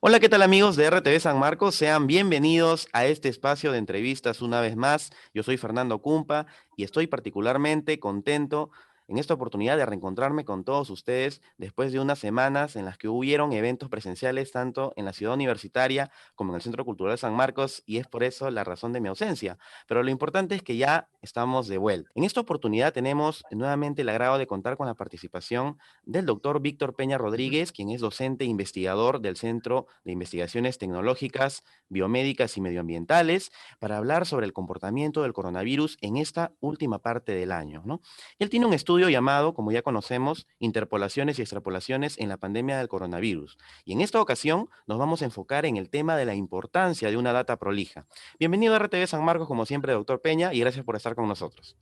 Hola, ¿qué tal amigos de RTV San Marcos? Sean bienvenidos a este espacio de entrevistas una vez más. Yo soy Fernando Cumpa y estoy particularmente contento en esta oportunidad de reencontrarme con todos ustedes después de unas semanas en las que hubieron eventos presenciales tanto en la ciudad universitaria como en el Centro Cultural San Marcos y es por eso la razón de mi ausencia. Pero lo importante es que ya estamos de vuelta. En esta oportunidad tenemos nuevamente el agrado de contar con la participación del doctor Víctor Peña Rodríguez, quien es docente e investigador del Centro de Investigaciones Tecnológicas, Biomédicas y Medioambientales, para hablar sobre el comportamiento del coronavirus en esta última parte del año, ¿no? Él tiene un estudio llamado, como ya conocemos, Interpolaciones y Extrapolaciones en la pandemia del coronavirus. Y en esta ocasión nos vamos a enfocar en el tema de la importancia de una data prolija. Bienvenido a RTV San Marcos, como siempre, doctor Peña, y gracias por estar con nosotros.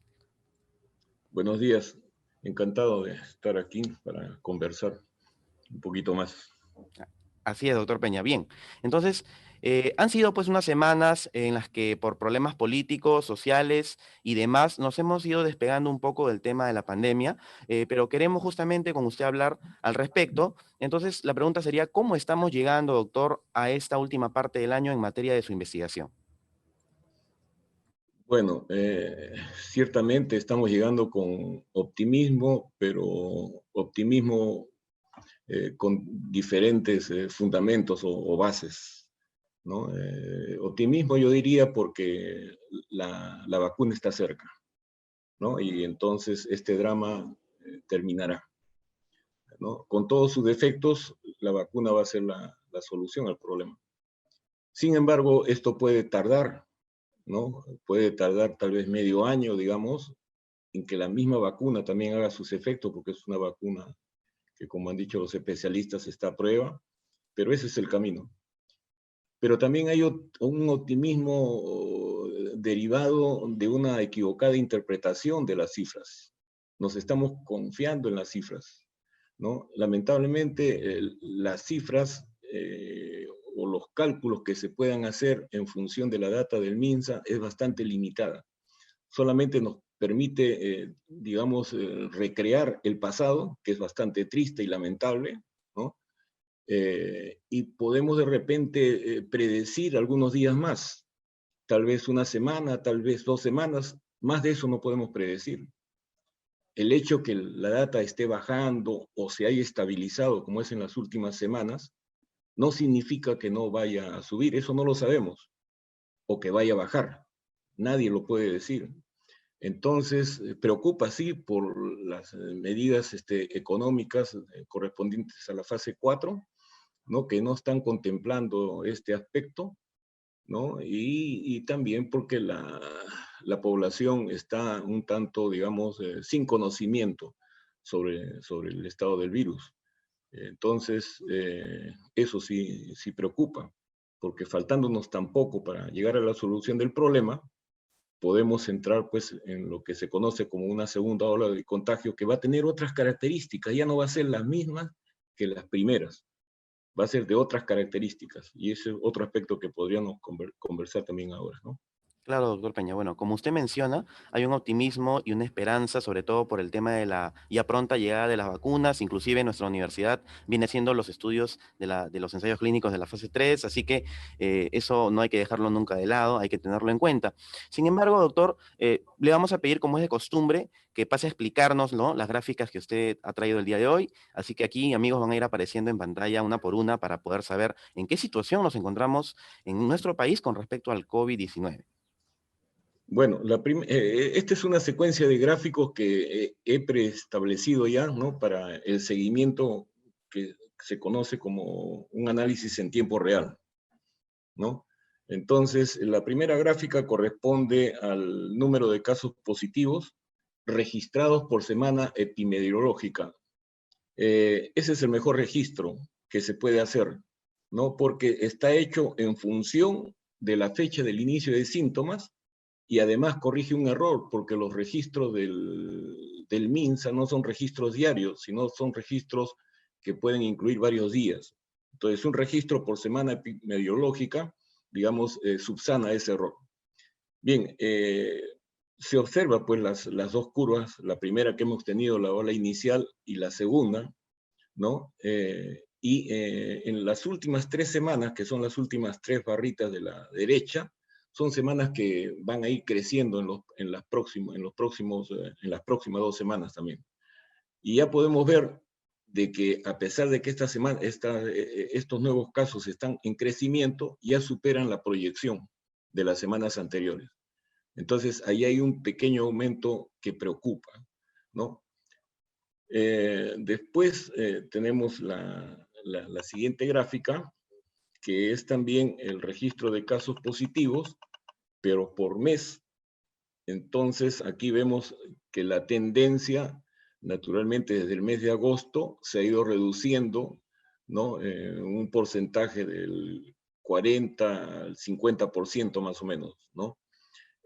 Buenos días, encantado de estar aquí para conversar un poquito más. Así es, doctor Peña. Bien, entonces, han sido pues unas semanas en las que por problemas políticos, sociales y demás nos hemos ido despegando un poco del tema de la pandemia, pero queremos justamente con usted hablar al respecto. Entonces, la pregunta sería, ¿cómo estamos llegando, doctor, a esta última parte del año en materia de su investigación? Bueno, ciertamente estamos llegando con optimismo, pero optimismo con diferentes fundamentos o bases, ¿no? Optimismo yo diría porque la vacuna está cerca, ¿no? Y entonces este drama terminará, ¿no? Con todos sus defectos, la vacuna va a ser la solución al problema. Sin embargo, esto puede tardar, ¿no? Puede tardar tal vez medio año, digamos, en que la misma vacuna también haga sus efectos, porque es una vacuna que, como han dicho los especialistas, está a prueba, pero ese es el camino. Pero también hay un optimismo derivado de una equivocada interpretación de las cifras. Nos estamos confiando en las cifras, ¿no? Lamentablemente, las cifras o los cálculos que se puedan hacer en función de la data del MINSA es bastante limitada. Solamente nos permite, digamos, recrear el pasado, que es bastante triste y lamentable, ¿no? Y podemos de repente predecir algunos días más, tal vez una semana, tal vez 2 semanas, más de eso no podemos predecir. El hecho que la data esté bajando o se haya estabilizado, como es en las últimas semanas, no significa que no vaya a subir, eso no lo sabemos, o que vaya a bajar. Nadie lo puede decir. Entonces, preocupa, sí, por las medidas económicas correspondientes a la fase 4, ¿no? Que no están contemplando este aspecto, ¿no? Y también porque la población está un tanto, digamos, sin conocimiento sobre el estado del virus. Entonces, eso sí preocupa, porque faltándonos tan poco para llegar a la solución del problema, podemos entrar pues en lo que se conoce como una segunda ola de contagio que va a tener otras características, ya no va a ser las mismas que las primeras, va a ser de otras características, y ese es otro aspecto que podríamos conversar también ahora, ¿no? Claro, doctor Peña. Bueno, como usted menciona, hay un optimismo y una esperanza, sobre todo por el tema de la ya pronta llegada de las vacunas. Inclusive nuestra universidad viene haciendo los estudios de los ensayos clínicos de la fase 3, así que eso no hay que dejarlo nunca de lado, hay que tenerlo en cuenta. Sin embargo, doctor, le vamos a pedir, como es de costumbre, que pase a explicarnos, ¿no?, las gráficas que usted ha traído el día de hoy. Así que aquí, amigos, van a ir apareciendo en pantalla una por una para poder saber en qué situación nos encontramos en nuestro país con respecto al COVID-19. Bueno, esta es una secuencia de gráficos que he preestablecido ya, ¿no? Para el seguimiento que se conoce como un análisis en tiempo real, ¿no? Entonces, la primera gráfica corresponde al número de casos positivos registrados por semana epidemiológica. Ese es el mejor registro que se puede hacer, ¿no? Porque está hecho en función de la fecha del inicio de síntomas y además corrige un error, porque los registros del MINSA no son registros diarios, sino son registros que pueden incluir varios días. Entonces, un registro por semana epidemiológica, digamos, subsana ese error. Bien, se observa pues las dos curvas, la primera que hemos tenido, la ola inicial, y la segunda, ¿no? Y en las últimas 3 semanas, que son las últimas 3 barritas de la derecha, son semanas que van a ir creciendo en las próximas 2 semanas también. Y ya podemos ver de que a pesar de que estos nuevos casos están en crecimiento, ya superan la proyección de las semanas anteriores. Entonces, ahí hay un pequeño aumento que preocupa, ¿no? Después tenemos la siguiente gráfica, que es también el registro de casos positivos, pero por mes. Entonces, aquí vemos que la tendencia, naturalmente, desde el mes de agosto se ha ido reduciendo, ¿no? Un porcentaje del 40 al 50% más o menos, ¿no?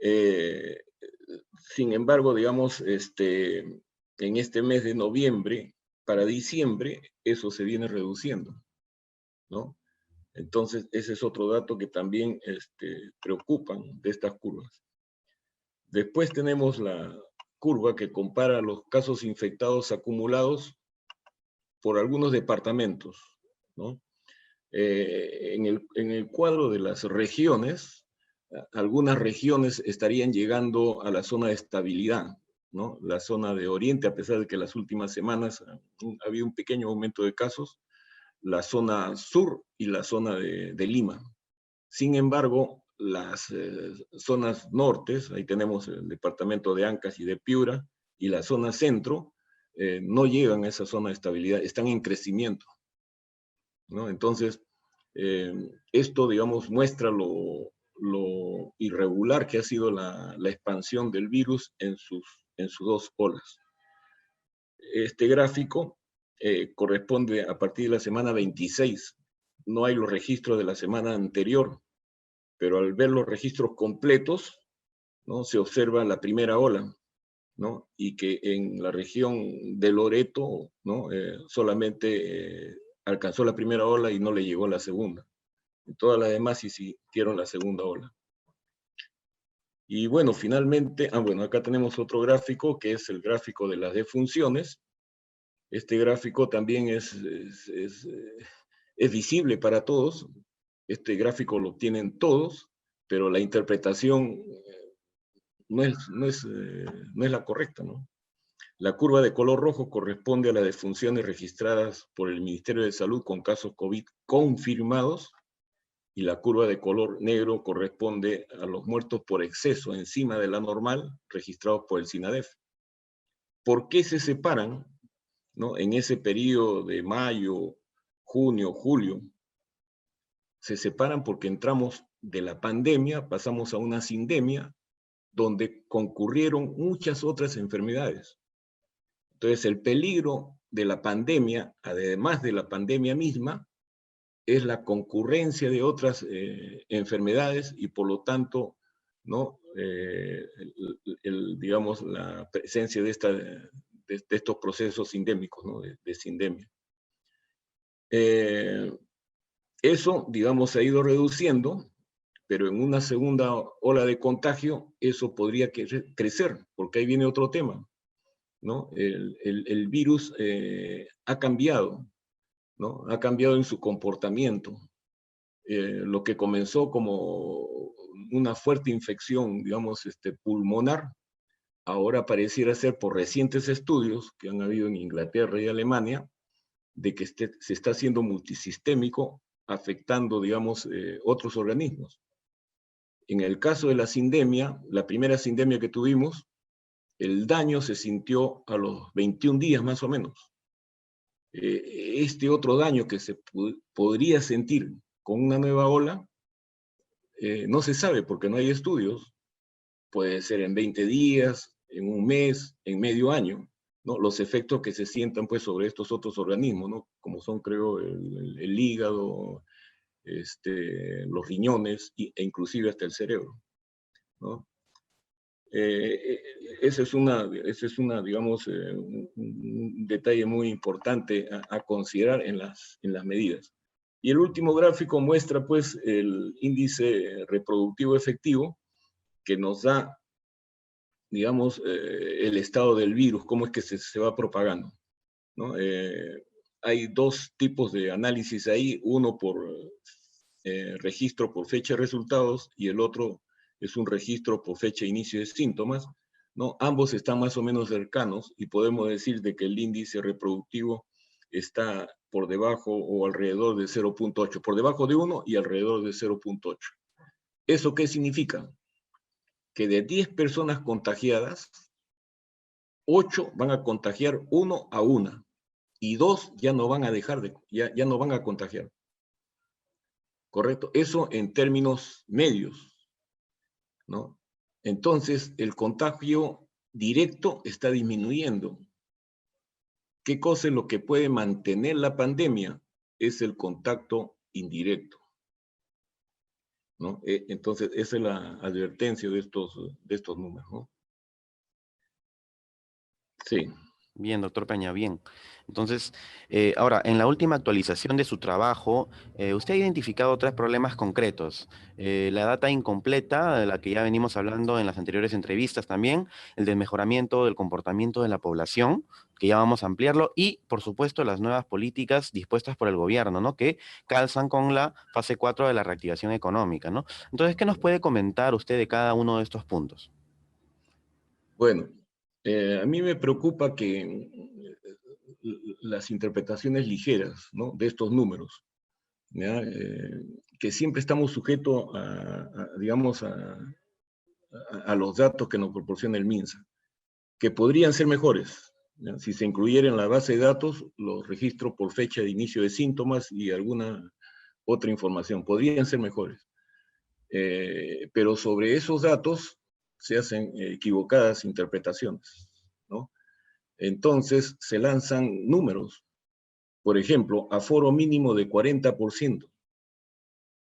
Eh, Sin embargo, digamos, en este mes de noviembre, para diciembre, eso se viene reduciendo, ¿no? Entonces, ese es otro dato que también preocupan de estas curvas. Después tenemos la curva que compara los casos infectados acumulados por algunos departamentos, ¿no? En el cuadro de las regiones, algunas regiones estarían llegando a la zona de estabilidad, ¿no? La zona de Oriente, a pesar de que las últimas semanas ha habido un pequeño aumento de casos, la zona sur y la zona de Lima. Sin embargo, las zonas nortes, ahí tenemos el departamento de Ancash y de Piura, y la zona centro, no llegan a esa zona de estabilidad, están en crecimiento, ¿no? Entonces, esto, digamos, muestra lo irregular que ha sido la expansión del virus en sus 2 olas. Este gráfico corresponde a partir de la semana 26. No hay los registros de la semana anterior, pero al ver los registros completos, ¿no? Se observa la primera ola, ¿no? Y que en la región de Loreto, ¿no? Solamente alcanzó la primera ola y no le llegó la segunda. En todas las demás sí sintieron la segunda ola. Y bueno, finalmente, bueno, acá tenemos otro gráfico que es el gráfico de las defunciones. Este gráfico también es visible para todos. Este gráfico lo tienen todos, pero la interpretación no es la correcta, ¿no? La curva de color rojo corresponde a las defunciones registradas por el Ministerio de Salud con casos COVID confirmados, y la curva de color negro corresponde a los muertos por exceso encima de la normal registrados por el SINADEF. ¿Por qué se separan, ¿no? En ese periodo de mayo, junio, julio? Se separan porque entramos de la pandemia, pasamos a una sindemia, donde concurrieron muchas otras enfermedades. Entonces, el peligro de la pandemia, además de la pandemia misma, es la concurrencia de otras enfermedades y, por lo tanto, ¿no? Digamos, la presencia de estos procesos sindémicos, ¿no? de sindemia. Eso, digamos, se ha ido reduciendo, pero en una segunda ola de contagio, eso podría crecer, porque ahí viene otro tema, ¿no? El virus ha cambiado, ¿no? Ha cambiado en su comportamiento. Lo que comenzó como una fuerte infección, digamos, pulmonar, ahora pareciera ser, por recientes estudios que han habido en Inglaterra y Alemania, de que se está haciendo multisistémico, afectando, digamos, otros organismos. En el caso de la sindemia, la primera sindemia que tuvimos, el daño se sintió a los 21 días más o menos. Este otro daño que se podría sentir con una nueva ola, no se sabe porque no hay estudios. Puede ser en 20 días, en un mes, en medio año, ¿no? Los efectos que se sientan pues sobre estos otros organismos, ¿no? Como son, creo, el hígado, los riñones e inclusive hasta el cerebro, ¿no? Ese es digamos, un detalle muy importante a considerar en las medidas. Y el último gráfico muestra, pues, el índice reproductivo efectivo, que nos da, digamos, el estado del virus, cómo es que se va propagando, ¿no? hay dos tipos de análisis ahí, uno por registro por fecha de resultados y el otro es un registro por fecha de inicio de síntomas, ¿no? Ambos están más o menos cercanos y podemos decir de que el índice reproductivo está por debajo o alrededor de 0.8, por debajo de 1 y alrededor de 0.8. ¿Eso qué significa? Que de 10 personas contagiadas, 8 van a contagiar 1 a 1 y 2 ya no van a dejar de, ya no van a contagiar. ¿Correcto? Eso en términos medios, ¿no? Entonces, el contagio directo está disminuyendo. ¿Qué cosa es lo que puede mantener la pandemia? Es el contacto indirecto, ¿no? Entonces, esa es la advertencia de estos números, ¿no? Sí. Bien, doctor Peña, bien. Entonces, ahora, en la última actualización de su trabajo, usted ha identificado tres problemas concretos. La data incompleta, de la que ya venimos hablando en las anteriores entrevistas también, el desmejoramiento del comportamiento de la población, que ya vamos a ampliarlo, y, por supuesto, las nuevas políticas dispuestas por el gobierno, ¿no? Que calzan con la fase 4 de la reactivación económica, ¿no? Entonces, ¿qué nos puede comentar usted de cada uno de estos puntos? Bueno, a mí me preocupa que las interpretaciones ligeras, ¿no?, de estos números, ¿ya? Que siempre estamos sujetos digamos, a los datos que nos proporciona el MINSA, que podrían ser mejores, ¿ya? Si se incluyera en la base de datos los registros por fecha de inicio de síntomas y alguna otra información, podrían ser mejores. Pero sobre esos datos se hacen equivocadas interpretaciones, ¿no? Entonces se lanzan números, por ejemplo, aforo mínimo de 40%.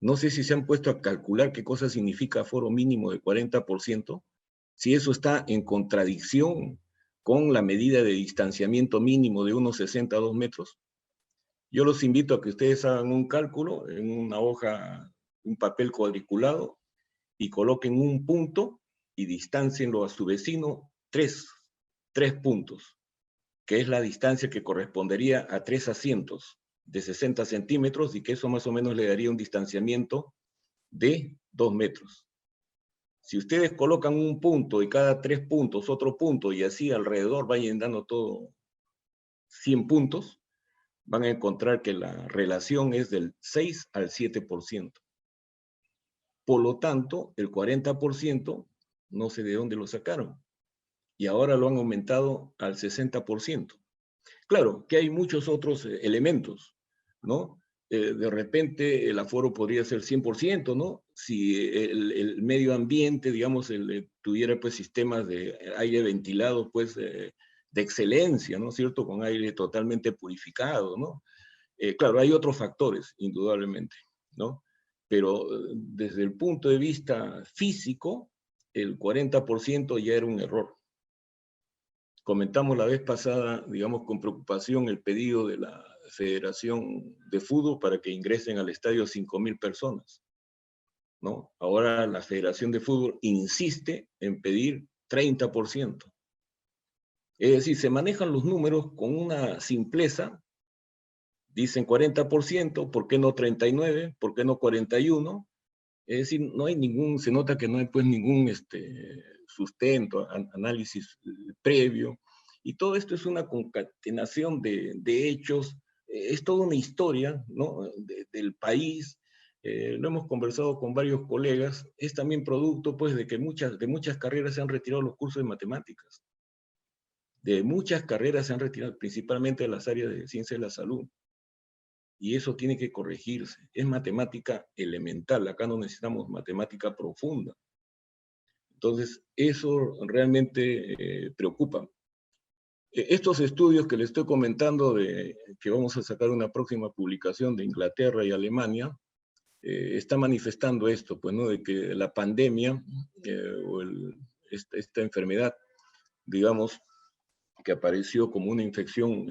No sé si se han puesto a calcular qué cosa significa aforo mínimo de 40%, si eso está en contradicción con la medida de distanciamiento mínimo de unos 62 metros. Yo los invito a que ustedes hagan un cálculo en una hoja, un papel cuadriculado, y coloquen un punto y distáncienlo a su vecino tres puntos, que es la distancia que correspondería a 3 asientos de 60 centímetros y que eso más o menos le daría un distanciamiento de 2 metros. Si ustedes colocan un punto y cada 3 puntos otro punto y así alrededor vayan dando todo 100 puntos, van a encontrar que la relación es del 6 al 7%. Por lo tanto, el 40% no sé de dónde lo sacaron y ahora lo han aumentado al 60%. Claro que hay muchos otros elementos, ¿no? De repente el aforo podría ser 100%, ¿no? Si el medio ambiente, digamos, tuviera pues sistemas de aire ventilado, pues de excelencia, ¿no es cierto? Con aire totalmente purificado, ¿no? Claro, hay otros factores, indudablemente, ¿no? Pero desde el punto de vista físico, el 40% ya era un error. Comentamos la vez pasada, digamos, con preocupación el pedido de la Federación de Fútbol para que ingresen al estadio 5.000 personas, ¿no? Ahora la Federación de Fútbol insiste en pedir 30%. Es decir, se manejan los números con una simpleza. Dicen 40%, ¿por qué no 39%? ¿Por qué no 41%? Es decir, no hay ningún, se nota que no hay pues ningún sustento, análisis previo, y todo esto es una concatenación de hechos, es toda una historia, ¿no?, del país. Lo hemos conversado con varios colegas, es también producto pues de que de muchas carreras se han retirado los cursos de matemáticas, de muchas carreras se han retirado, principalmente de las áreas de ciencia de la salud. Y eso tiene que corregirse. Es matemática elemental, acá no necesitamos matemática profunda. Entonces, eso realmente preocupa. Estos estudios que le estoy comentando, que vamos a sacar una próxima publicación de Inglaterra y Alemania, está manifestando esto, pues, ¿no?, de que la pandemia o esta enfermedad, digamos, que apareció como una infección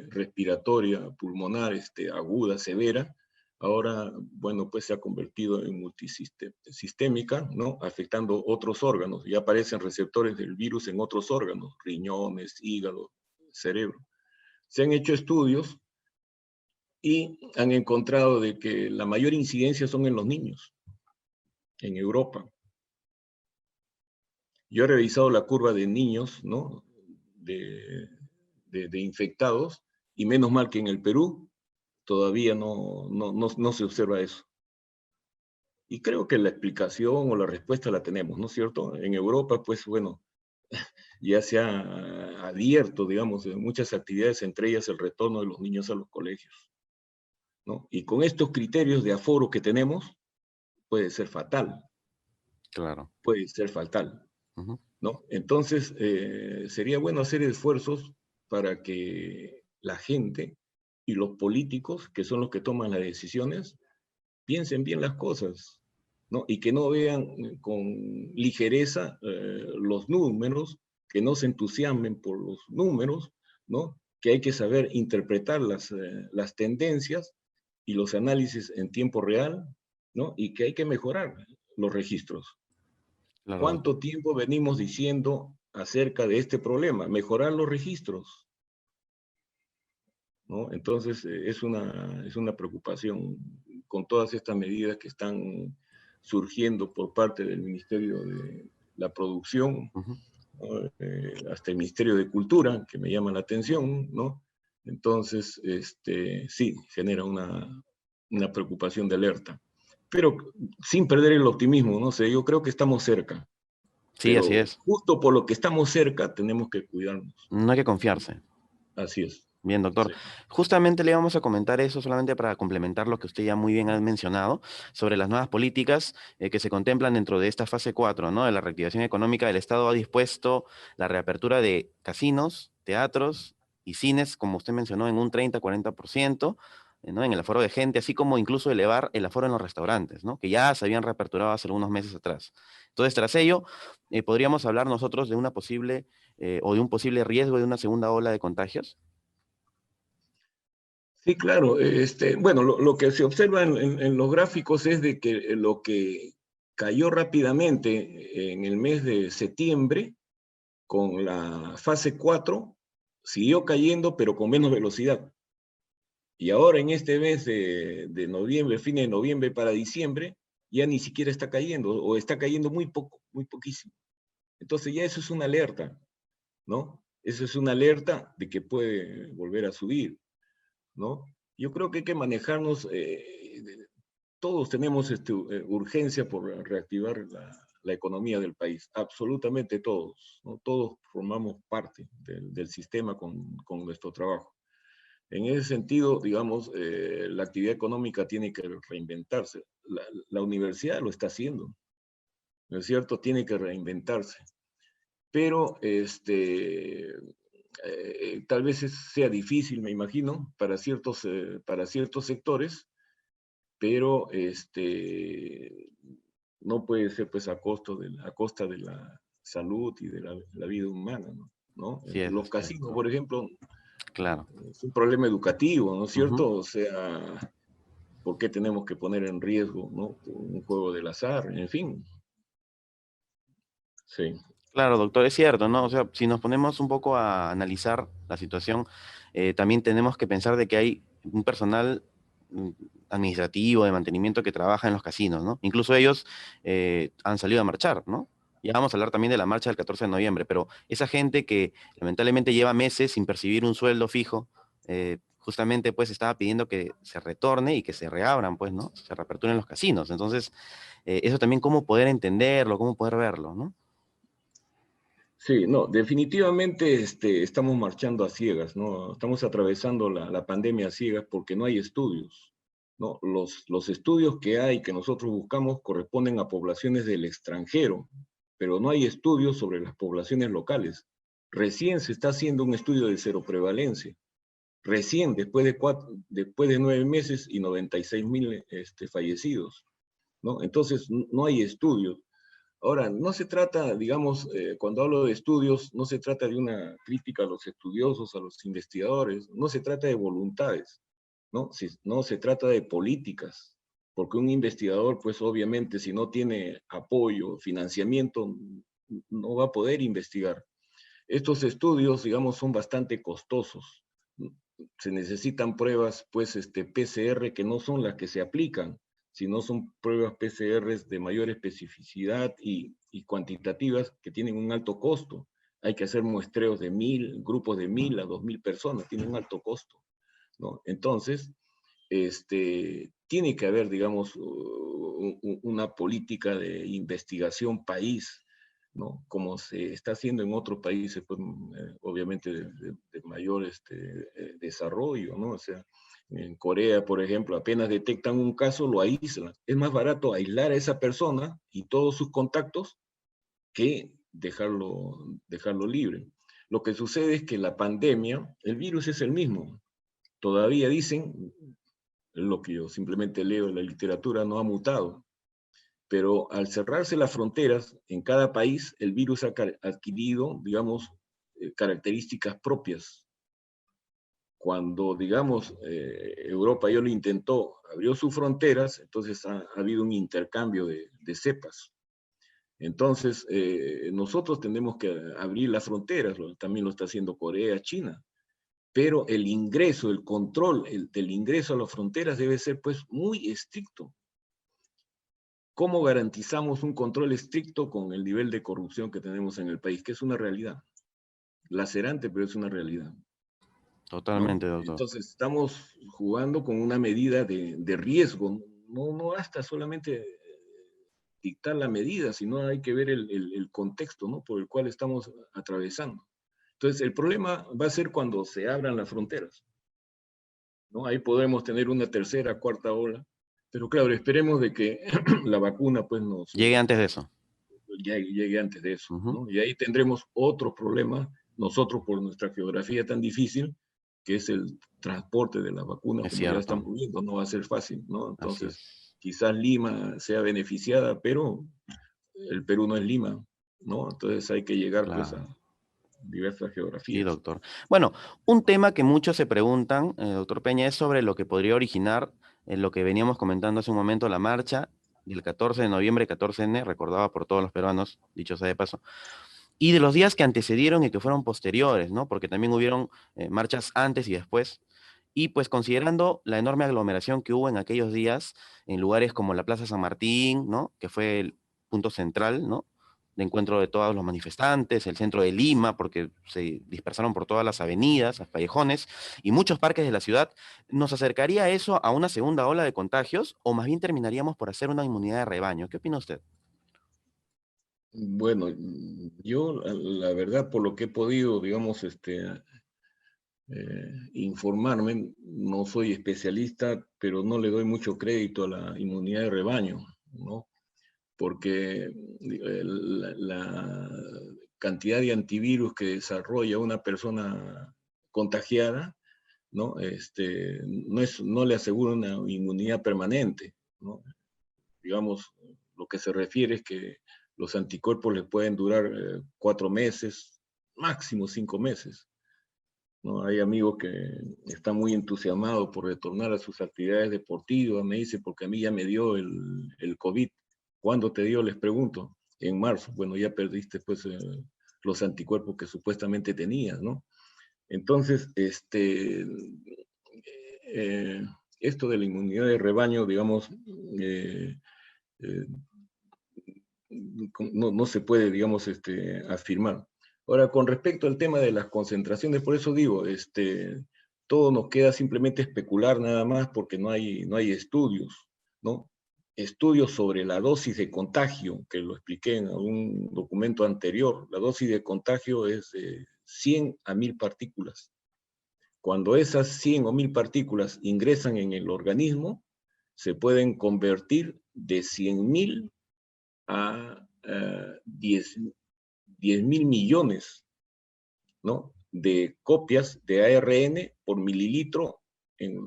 respiratoria, pulmonar, aguda, severa, ahora, bueno, pues se ha convertido en multisistémica, ¿no?, afectando otros órganos. Ya aparecen receptores del virus en otros órganos, riñones, hígado, cerebro. Se han hecho estudios y han encontrado de que la mayor incidencia son en los niños, en Europa. Yo he revisado la curva de niños, ¿no? de infectados, y menos mal que en el Perú todavía no se observa eso. Y creo que la explicación o la respuesta la tenemos, ¿no es cierto? En Europa, pues bueno, ya se ha abierto, digamos, muchas actividades, entre ellas el retorno de los niños a los colegios, ¿no? Y con estos criterios de aforo que tenemos, puede ser fatal, Claro. puede ser fatal, Ujú. ¿no? Entonces, sería bueno hacer esfuerzos para que la gente y los políticos, que son los que toman las decisiones, piensen bien las cosas, ¿no? Y que no vean con ligereza los números, que no se entusiasmen por los números, ¿no? Que hay que saber interpretar las tendencias y los análisis en tiempo real, ¿no? Y que hay que mejorar los registros. Claro, doctor. ¿Cuánto tiempo venimos diciendo acerca de este problema? Mejorar los registros, ¿no? Entonces, es una preocupación con todas estas medidas que están surgiendo por parte del Ministerio de la Producción, Ujú. ¿no? Hasta el Ministerio de Cultura, que me llama la atención, ¿no? Entonces, sí, genera una preocupación de alerta. Pero sin perder el optimismo, no sé, yo creo que estamos cerca, Sí, así pero es. justo por lo que estamos cerca tenemos que cuidarnos. No hay que confiarse. Así es. Bien, doctor. Sí. Justamente le íbamos a comentar eso solamente para complementar lo que usted ya muy bien ha mencionado sobre las nuevas políticas que se contemplan dentro de esta fase 4, ¿no? De la reactivación económica. El Estado ha dispuesto la reapertura de casinos, teatros y cines, como usted mencionó, en un 30-40%, ¿no? En el aforo de gente, así como incluso elevar el aforo en los restaurantes, ¿no? Que ya se habían reaperturado hace algunos meses atrás. Entonces, tras ello, podríamos hablar nosotros de una posible o de un posible riesgo de una segunda ola de contagios. Sí, claro. Bueno, lo que se observa en los gráficos es de que lo que cayó rápidamente en el mes de septiembre con la fase 4 siguió cayendo, pero con menos velocidad. Y ahora en este mes de noviembre, fin de noviembre para diciembre, ya ni siquiera está cayendo, o está cayendo muy poco, muy poquísimo. Entonces ya eso es una alerta, ¿no? Eso es una alerta de que puede volver a subir, ¿no? Yo creo que hay que manejarnos, todos tenemos urgencia por reactivar la economía del país, absolutamente todos, ¿no? Todos formamos parte del sistema con nuestro trabajo. En ese sentido, digamos, la actividad económica tiene que reinventarse. La universidad lo está haciendo, ¿no es cierto? Tiene que reinventarse. Pero tal vez sea difícil, me imagino, para ciertos sectores, pero no puede ser pues a costa de la salud y de la vida humana, ¿no? ¿No? Los Así es, casinos, doctor. por ejemplo, Claro. es un problema educativo, ¿no es Ujú. cierto? O sea, ¿por qué tenemos que poner en riesgo, ¿no? Un juego del azar, en fin. Sí, Claro, doctor, es cierto, ¿no? O sea, si nos ponemos un poco a analizar la situación, también tenemos que pensar de que hay un personal mm, administrativo, de mantenimiento que trabaja en los casinos, ¿no? Incluso ellos han salido a marchar, ¿no? Ya vamos a hablar también de la marcha del 14 de noviembre, pero esa gente que lamentablemente lleva meses sin percibir un sueldo fijo, justamente pues estaba pidiendo que se retorne y que se reabran, pues, ¿no? Se reaperturen los casinos. Entonces, eso también cómo poder entenderlo, cómo poder verlo, ¿no? sí, no, definitivamente estamos marchando a ciegas, ¿no? Estamos atravesando la pandemia a ciegas porque no hay estudios, ¿no? Los estudios que hay, que nosotros buscamos, corresponden a poblaciones del extranjero, pero no hay estudios sobre las poblaciones locales. Recién se está haciendo un estudio de cero prevalencia. Recién, después de 9 meses y 96.000 fallecidos, ¿no? Entonces, no hay estudios. Ahora, no se trata, digamos, cuando hablo de estudios, no se trata de una crítica a los estudiosos, a los investigadores, no se trata de voluntades, ¿no? No se trata de políticas, porque un investigador, pues obviamente, si no tiene apoyo, financiamiento, no va a poder investigar. Estos estudios, digamos, son bastante costosos, se necesitan pruebas, pues, PCR que no son las que se aplican, sino son pruebas PCR de mayor especificidad y cuantitativas que tienen un alto costo. Hay que hacer muestreos de 1000, grupos de 1000 a 2000 personas, tiene un alto costo, ¿no? Entonces, tiene que haber, digamos, una política de investigación país, ¿no? Como se está haciendo en otros países, pues, obviamente de mayor desarrollo, ¿no? O sea, en Corea, por ejemplo, apenas detectan un caso, lo aíslan. Es más barato aislar a esa persona y todos sus contactos que dejarlo libre. Lo que sucede es que la pandemia, el virus es el mismo. Todavía dicen, lo que yo simplemente leo en la literatura, no ha mutado. Pero al cerrarse las fronteras en cada país, el virus ha adquirido, digamos, características propias. Cuando, digamos, Europa ya lo intentó, abrió sus fronteras, entonces ha habido un intercambio de cepas. Entonces, nosotros tenemos que abrir las fronteras, también lo está haciendo Corea, China, pero el ingreso, el control del ingreso a las fronteras debe ser, pues, muy estricto. ¿Cómo garantizamos un control estricto con el nivel de corrupción que tenemos en el país? Que es una realidad, lacerante, pero es una realidad, ¿no? Totalmente, doctor. Entonces, estamos jugando con una medida de riesgo. No basta solamente dictar la medida, sino hay que ver el contexto, ¿no? Por el cual estamos atravesando. Entonces, el problema va a ser cuando se abran las fronteras, ¿no? Ahí podemos tener una tercera, cuarta ola, pero claro, esperemos de que la vacuna pues Llegue antes de eso. llegue antes de eso, Ujú. ¿no? Y ahí tendremos otro problema, nosotros por nuestra geografía tan difícil, que es el transporte de las vacunas, Es como ya cierto, estamos viendo, no va a ser fácil, ¿no? así Entonces, es. quizás Lima sea beneficiada, pero el Perú no es Lima, ¿no? Entonces hay que llegar pues Claro. a diversas Sí, geografías. doctor. Bueno, un tema que muchos se preguntan, doctor Peña, es sobre lo que podría originar en lo que veníamos comentando hace un momento, la marcha del 14 de noviembre, 14N, recordada por todos los peruanos, dicho sea de paso, y de los días que antecedieron y que fueron posteriores, ¿no? Porque también hubieron marchas antes y después. Y pues considerando la enorme aglomeración que hubo en aquellos días, en lugares como la Plaza San Martín, ¿no? Que fue el punto central, ¿no? De encuentro de todos los manifestantes, el centro de Lima, porque se dispersaron por todas las avenidas, los callejones y muchos parques de la ciudad, ¿nos acercaría eso a una segunda ola de contagios o más bien terminaríamos por hacer una inmunidad de rebaño? ¿Qué opina usted? Bueno, yo la verdad, por lo que he podido, digamos, informarme, no soy especialista, pero no le doy mucho crédito a la inmunidad de rebaño, ¿no? Porque la cantidad de antivirus que desarrolla una persona contagiada, ¿no? No le asegura una inmunidad permanente, ¿no? Digamos, lo que se refiere es que los anticuerpos le pueden durar 4 meses, máximo 5 meses, ¿no? Hay amigos que están muy entusiasmados por retornar a sus actividades deportivas, me dice, porque a mí ya me dio el COVID. ¿Cuándo te dio? Les pregunto. En marzo. Bueno, ya perdiste pues los anticuerpos que supuestamente tenías, ¿no? Entonces, eh, esto de la inmunidad de rebaño, digamos, eh, no se puede, digamos, afirmar. Ahora, con respecto al tema de las concentraciones, por eso digo, todo nos queda simplemente especular nada más porque no hay estudios, ¿no? Estudios sobre la dosis de contagio, que lo expliqué en algún documento anterior. La dosis de contagio es de 100 a 1000 partículas. Cuando esas 100 o 1000 partículas ingresan en el organismo, se pueden convertir de 100.000 a 10.000 millones, ¿no? De copias de ARN por mililitro en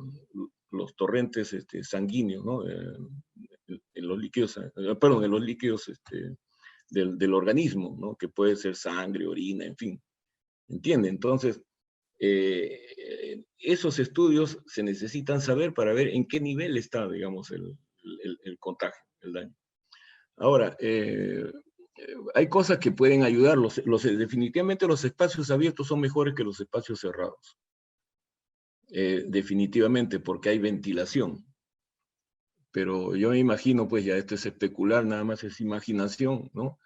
los torrentes sanguíneos, ¿no? En los líquidos, perdón, en los líquidos del organismo, ¿no? Que puede ser sangre, orina, en fin. ¿Entiende? Entonces, esos estudios se necesitan saber para ver en qué nivel está, digamos, el contagio, el daño. Ahora, hay cosas que pueden ayudar. Definitivamente los espacios abiertos son mejores que los espacios cerrados. definitivamente, porque hay ventilación. Pero yo me imagino, pues ya esto es especular, nada más es imaginación, ¿no?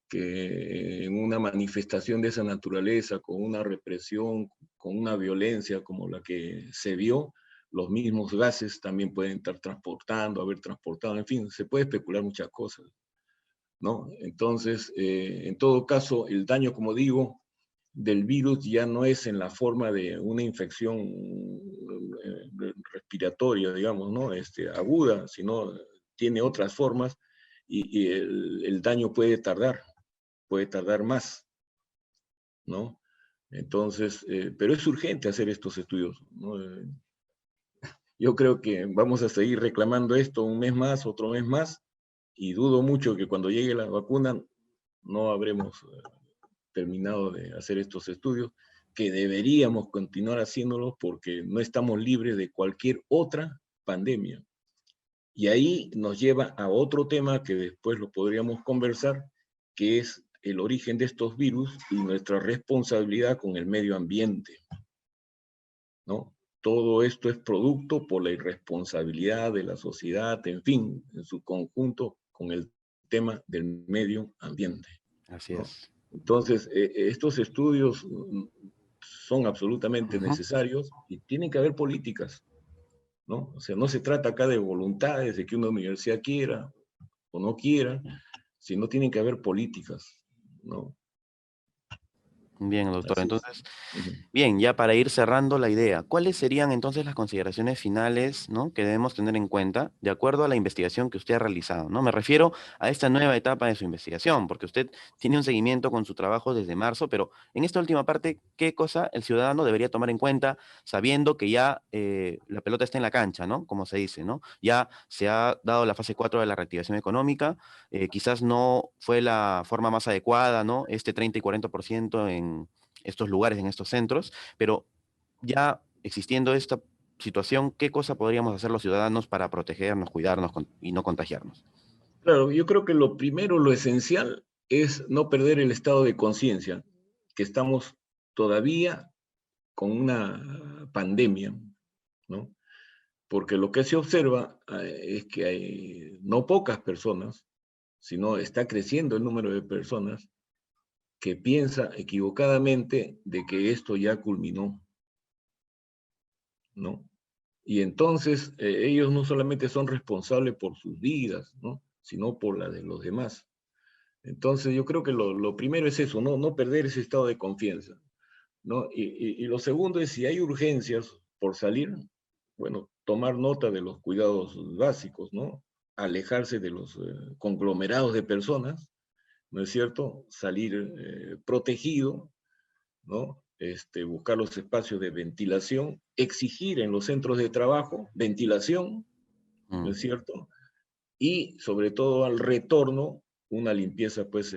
Que en una manifestación de esa naturaleza, con una represión, con una violencia como la que se vio, los mismos gases también pueden estar transportando, haber transportado, en fin, se puede especular muchas cosas, ¿no? Entonces, en todo caso, el daño, como digo, del virus ya no es en la forma de una infección respiratoria, digamos, ¿no? Aguda, sino tiene otras formas y el daño puede tardar más, ¿no? Entonces, pero es urgente hacer estos estudios, ¿no? Yo creo que vamos a seguir reclamando esto un mes más, otro mes más, y dudo mucho que cuando llegue la vacuna no habremos terminado de hacer estos estudios, que deberíamos continuar haciéndolos porque no estamos libres de cualquier otra pandemia. Y ahí nos lleva a otro tema que después lo podríamos conversar, que es el origen de estos virus y nuestra responsabilidad con el medio ambiente, ¿no? Todo esto es producto por la irresponsabilidad de la sociedad, en fin, en su conjunto con el tema del medio ambiente, Así ¿no? es. Entonces, estos estudios son absolutamente Ujú. necesarios y tienen que haber políticas, ¿no? O sea, no se trata acá de voluntades, de que una universidad quiera o no quiera, sino tienen que haber políticas, ¿no? Bien, doctor. Así es. Entonces, Ujú. bien, ya para ir cerrando la idea, ¿cuáles serían entonces las consideraciones finales, ¿no?, que debemos tener en cuenta de acuerdo a la investigación que usted ha realizado, ¿no? Me refiero a esta nueva etapa de su investigación, porque usted tiene un seguimiento con su trabajo desde marzo, pero en esta última parte, ¿qué cosa el ciudadano debería tomar en cuenta sabiendo que ya la pelota está en la cancha, ¿no? Como se dice, ¿no? Ya se ha dado la fase 4 de la reactivación económica, quizás no fue la forma más adecuada, ¿no? Este 30 y 40% en estos lugares, en estos centros, pero ya existiendo esta situación, ¿qué cosa podríamos hacer los ciudadanos para protegernos, cuidarnos y no contagiarnos? Claro, yo creo que lo primero, lo esencial, es no perder el estado de conciencia, que estamos todavía con una pandemia, ¿no? Porque lo que se observa es que hay no pocas personas, sino está creciendo el número de personas que piensa equivocadamente de que esto ya culminó, ¿no? Y entonces ellos no solamente son responsables por sus vidas, ¿no? Sino por la de los demás. Entonces yo creo que lo primero es eso, ¿no? No perder ese estado de confianza, ¿no? Y lo segundo es si hay urgencias por salir, bueno, tomar nota de los cuidados básicos, ¿no? Alejarse de los conglomerados de personas, ¿no es cierto? Salir protegido, ¿no? Buscar los espacios de ventilación, exigir en los centros de trabajo ventilación, ¿no Mm. es cierto? Y sobre todo al retorno, una limpieza pues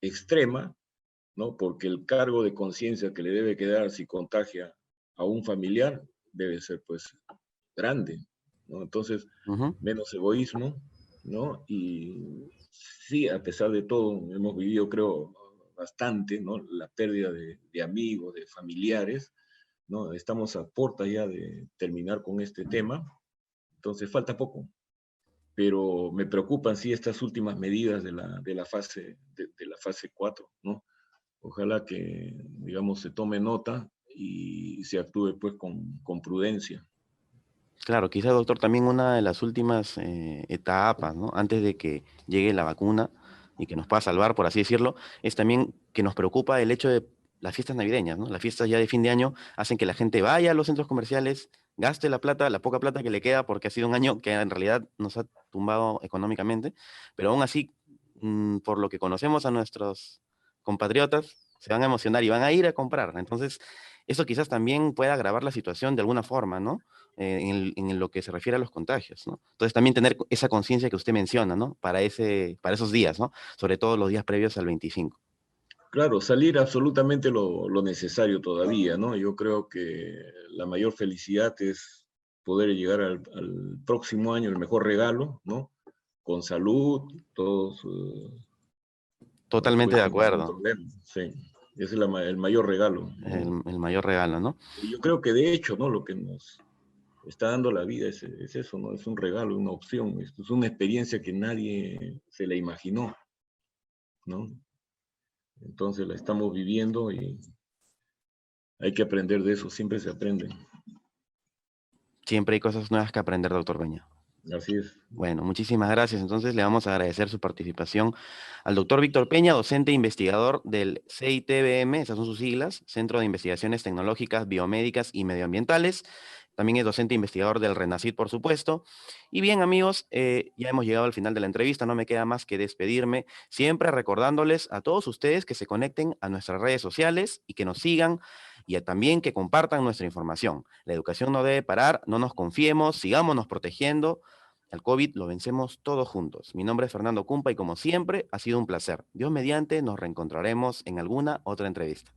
extrema, ¿no? Porque el cargo de conciencia que le debe quedar si contagia a un familiar debe ser pues grande, ¿no? Entonces, Ujú. menos egoísmo, ¿no? Y sí, a pesar de todo, hemos vivido, creo, bastante, ¿no? La pérdida de amigos, de familiares, ¿no? Estamos a puerta ya de terminar con este tema, entonces falta poco, pero me preocupan sí estas últimas medidas de la fase 4, ¿no? Ojalá que, digamos, se tome nota y se actúe pues con prudencia. Claro, quizás, doctor, también una de las últimas etapas, ¿no? Antes de que llegue la vacuna y que nos pueda salvar, por así decirlo, es también que nos preocupa el hecho de las fiestas navideñas, ¿no? Las fiestas ya de fin de año hacen que la gente vaya a los centros comerciales, gaste la plata, la poca plata que le queda, porque ha sido un año que en realidad nos ha tumbado económicamente, pero aún así, por lo que conocemos a nuestros compatriotas, se van a emocionar y van a ir a comprar. Entonces, eso quizás también pueda agravar la situación de alguna forma, ¿no? En lo que se refiere a los contagios, ¿no? Entonces también tener esa conciencia que usted menciona, ¿no? Para esos días, ¿no? Sobre todo los días previos al 25. Claro, salir absolutamente lo necesario todavía, ¿no? Yo creo que la mayor felicidad es poder llegar al próximo año, el mejor regalo, ¿no? Con salud, todos Totalmente de pues sin acuerdo. problemas, sí. Ese es el mayor regalo, ¿no? el mayor regalo, ¿no? Y yo creo que de hecho, ¿no? Lo que nos está dando la vida es eso, ¿no? Es un regalo, una opción, es una experiencia que nadie se la imaginó, ¿no? Entonces la estamos viviendo y hay que aprender de eso, siempre se aprende. Siempre hay cosas nuevas que aprender, doctor Peña. Así es. Bueno, muchísimas gracias. Entonces le vamos a agradecer su participación al doctor Víctor Peña, docente e investigador del CITBM, esas son sus siglas, Centro de Investigaciones Tecnológicas, Biomédicas y Medioambientales. También es docente e investigador del RENACIT, por supuesto. Y bien, amigos, ya hemos llegado al final de la entrevista, no me queda más que despedirme, siempre recordándoles a todos ustedes que se conecten a nuestras redes sociales y que nos sigan y también que compartan nuestra información. La educación no debe parar, no nos confiemos, sigámonos protegiendo. Al COVID lo vencemos todos juntos. Mi nombre es Fernando Cumpa y como siempre ha sido un placer. Dios mediante, nos reencontraremos en alguna otra entrevista.